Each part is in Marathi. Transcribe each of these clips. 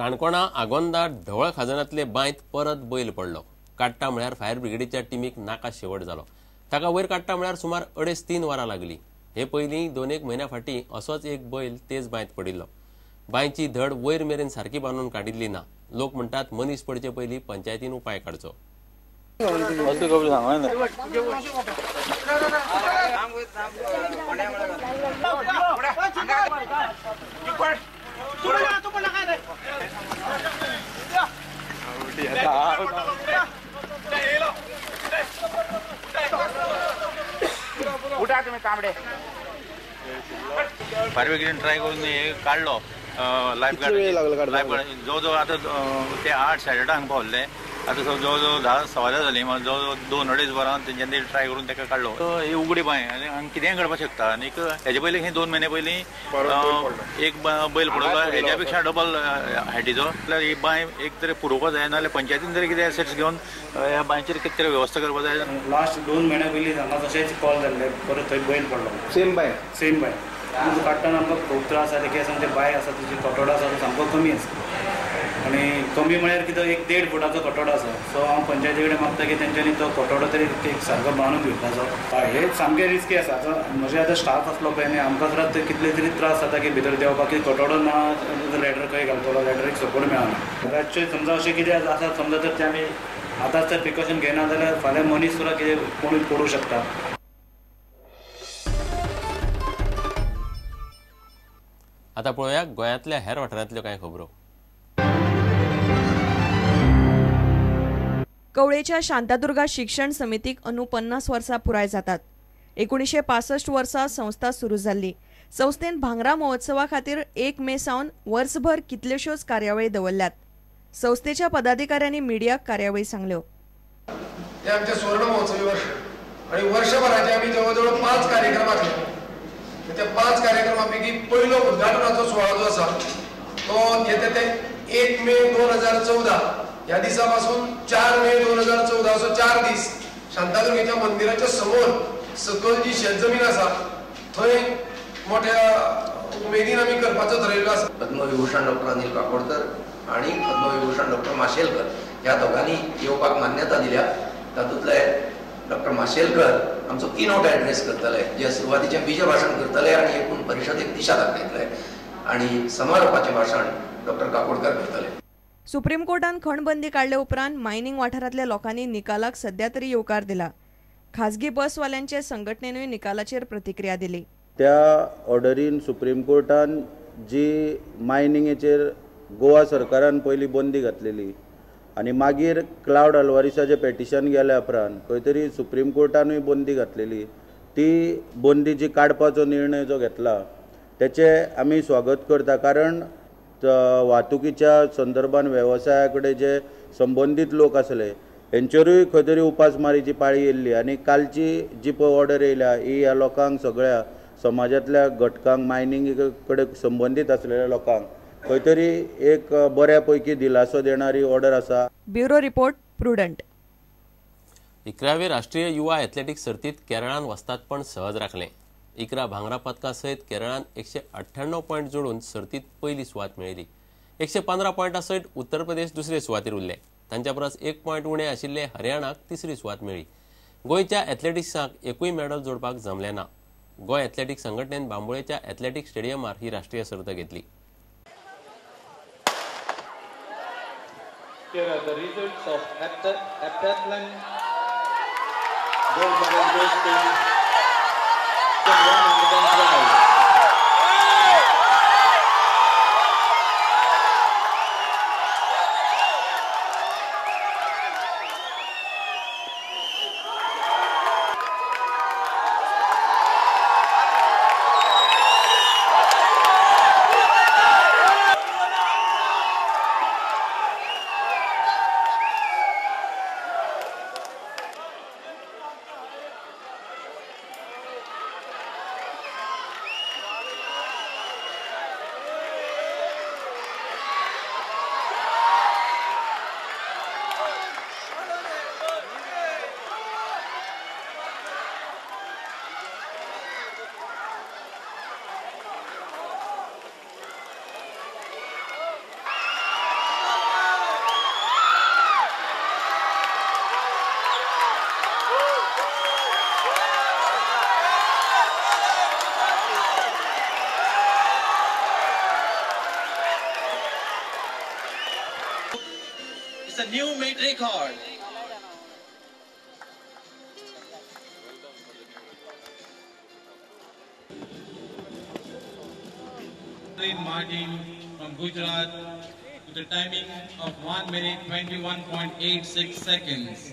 काणकोणा आगोंदा ढवळ खाजनातले बांयत परत बैल पडलो। काडटा म्हळ्यार फायर ब्रिगेडीच्या टीमीक नाका शेवट जालो। ताका वयर काडटा म्हळ्यार सुमार 2.5-3 वरां लागली। हे पयलीं 2-1 म्हयन्या फाटीं असोच एक बैल तेच बांयत पडिल्लो। बांयची धड वयर मेरेन सारकी बांदून काडिल्ली ना। लोक म्हणटात मनीस पडचे पयलीं पंचायतीन उपाय काडचो। फायर ब्रिगेडीन ट्राय करून काढलो लायफ गार्ड जवळ आता ते 8 सायडा हांगा पावले। आता जवळ 10-10 जाली, जवळ 2-2.5 वरां तेंच्यांनी ट्राय करून ताका काडलो। ही उगडी बांय आनी हांगा कितेंय घडपाक शकता। आनी हेजे पयलीं 2 म्हयने पयलीं एक बैल पडलो, हेज्या पेक्षा डबल हायटीचो। ही बांय एक तरी पुरोवपाक जाय, नाल्यार पंचायतीन तरी कितें एसेट्स घेवन ह्या बांयचेर कितें तरी वेवस्था करपाक जाय। लास्ट 2 म्हयन्या पयलीं हांगा तशेंच कॉल जाल्ले, परत थंय बैल पडलो, सेम बाय काडटना आमकां खूब त्रास जाले। कित्याक ते बाय आसा तुजी कटोडो आसा तो सामको कमी आसा, आनी कमी म्हळ्यार कितें 1-1.5 फुटाचो कटोडो आसा। सो हांव पंचायती कडेन मागता की तेंच्यांनी तो कटोडो तरी एक सारको बांदून घेवपाचो। हे सामकें रिस्की आसा। म्हजे आतां स्टाफ आसलो पळय न्ही, आमकां सुद्दां कितले तरी त्रास जाता की भितर देंवपाक, की कटोडो ना लॅडर खंय घालतलो, लॅडरीक सपोर्ट मेळना। रातचे समजा अशें कितें आसा, समजा तर ते आमी आतांच तर प्रिकॉशन घेना जाल्यार फाल्यां मनीस सुद्दां कितें कोणूय पडूंक शकता। आता पळोवया गोंयांतल्या हेर वाठारांतल्यो कांय खबरो। कवळेच्या शांतादुर्गा शिक्षण समितीक अंदू 50 वर्सां पुराय जातात। 1965 वर्सा संस्था सुरू जाल्ली। संस्थेन भांगरा महोत्सवा खातीर 1 मे सावन वर्सभर कितल्योश्योच कार्यावळी दवरल्यात। संस्थेच्या पदाधिकाऱ्यांनी मिडियाक कार्यावळी सांगल्यो। हे आमचे सुवर्ण महोत्सवी वर्ष आणि वर्षभराचे आम्ही जवळजवळ 5 कार्यक्रम आसले। त्या 5 कार्यक्रमांपैकी पहिलो उद्घाटनाचो सुवाळो जो आसा तो येते ते 1 मे 2014 या दिसापासून 4 मे 2014 असो 4 दीस शांतादुर्गेच्या मंदिराच्या समोर सकल जी शेतजमीन आसा थंय मोठ्या उमेदीन आम्ही करपाचो ठरयिल्लो आसा। पद्मविभूषण डॉक्टर अनिल काकोडकर आणि पद्मविभूषण डॉक्टर माशेलकर ह्या दोघांनी येवपाक मान्यता दिल्या। तातूंतले डॉक्टर माशेलकर आमचो कीनोट ॲड्रेस करतले, जे सुरवातीचें बीज भाशण करतले आणि एकूण परिशदेक दिशा दाखयतले, आणि समारोपाचें भाशण डॉक्टर काकोडकर करतले। सुप्रीम कोर्टान खणबंदी काडले उपरांत मायनिंग वाठारांतल्या लोकांनी निकालाक सध्या तरी येवकार दिला। खाजगी बसवाल्यांचे संघटनेनूय निकालाचेर प्रतिक्रिया दिली। त्या ऑर्डरीन सुप्रीम कोर्टान जी मायनिंगेचेर गोवा सरकारान पयली बंदी घातलेली आनी मागीर क्लाउड अल्वारिसाचें पेटिशन गेल्या उपरांत खंय तरी सुप्रीम कोर्टानूय बंदी घातलेली, ती बंदी जी काडपाचो निर्णय जो घेतला तेचे आमी स्वागत करता। कारण वाहतुकीच्या संदर्भान वेवसाया कडेन जे संबंदीत लोक आसले हेंचेरूय खंय तरी उपासमारीची पाळी येयल्ली, आनी कालची जी पळय ऑर्डर येयल्या ही ह्या लोकांक सगळ्या समाजातल्या घटकांक मायनिंग कडेन संबंदीत आसलेल्या लोकांक खंय तरी एक बऱ्या पैकी दिलासो देणारी ऑर्डर आसा। Bureau report prudent. 11वे राष्ट्रीय युवा एथलेटिक्स सर्तीत केरळान वस्तादपण सहज राखलें। 11 भांगरा पदकां सयत केरळान 198 पॉयंट जोडून सर्तीत पयली सुवात मेळयली। 115 पॉयंटां सयत उत्तर प्रदेश दुसरे सुवातेर उरले। तांच्या परस 1 पॉयंट उणे आशिल्ले हरियाणाक तिसरी सुवात मेळ्ळी। गोंयच्या एथलेटिक्साक एकूय मेडल जोडपाक जमलें ना। गोंय एथलेटिक्स संघटनेन बांबोळेच्या एथलेटिक्स स्टेडियमार ही राष्ट्रीय सर्त घेतली। Here are the results of heptathlon. Gold medal goes to 112. a new made record. Martin from Gujarat with a timing of 1 minute 21.86 seconds.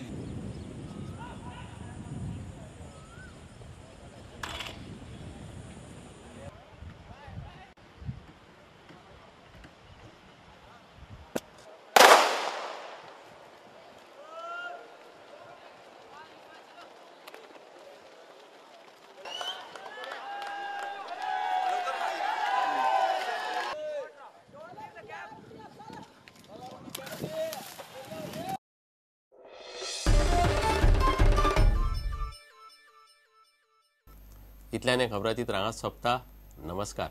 इतल्याने खबरातीत रांगात सोंपता. नमस्कार.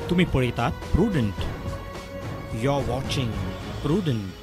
तुम्ही पळयतात Prudent. You are watching prudent.